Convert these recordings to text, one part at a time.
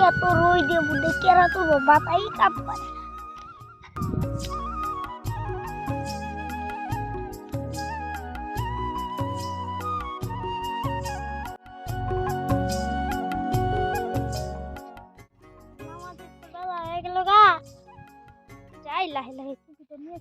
এত রই দিয়ে বুঝে কেরা তো মাথাই কাপ করে যাই লাহে লাহে টুপিটা নিয়ে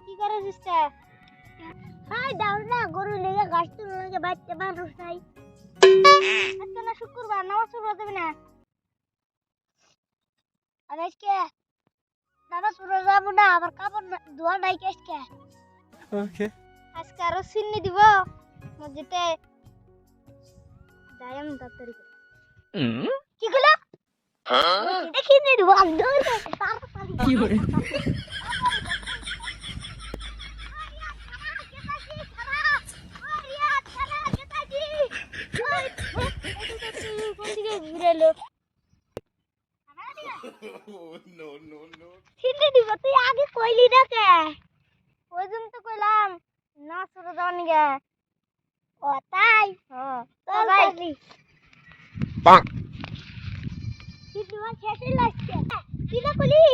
কি করে সিস্টার হাই দাও না গরু লেগে গাছ তুলে লেগে বাচ্চা মানুষ নাই আজকে না শুক্রবার নামাজ পড়তে দেবে না আর আজকে নামাজ পড়তে যাবো না আমার কাপড় ধোয়া নাই আজকে ওকে আজকে আরো সিন্নি দিব মসজিদে যাই আমি তাড়াতাড়ি কি হলো দেখি নি দিব কি করে তুই আগে কইলি না কে ওই জন্য তো কইলাম না শুরু যাওয়ার নিগে ও তাই চল তাই সিদ্ধুয়া শেষে লাগছে কি না কইলি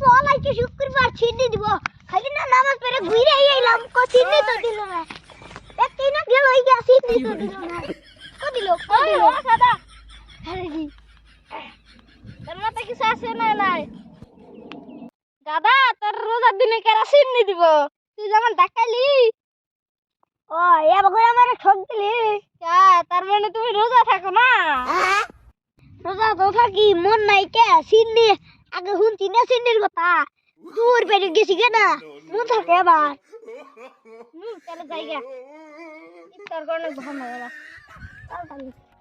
চল আজকে শুক্রবার ছিন্নি দিব খালি না নামাজ পড়ে ঘুরে আইলাম কো ছিন্নি তো দিল না একই না গেল ওই গা ছিন্নি তো দিল না কো দিল দাদা আরে জি তোর মাথা কিছু আছে না নাই দাদা তোর রোজার দিনে কেরা সিন্নি দিব তুই যেমন দেখাইলি ও এবার আমার ঠক দিলি তার মানে তুমি রোজা থাকো না রোজা তো থাকি মন নাই কে সিন্নি আগে শুনছি না সিন্নির কথা দূর বেড়ে গেছি কে না মন থাকে এবার তাহলে যাই গে ইফতার করলে ভালো হবে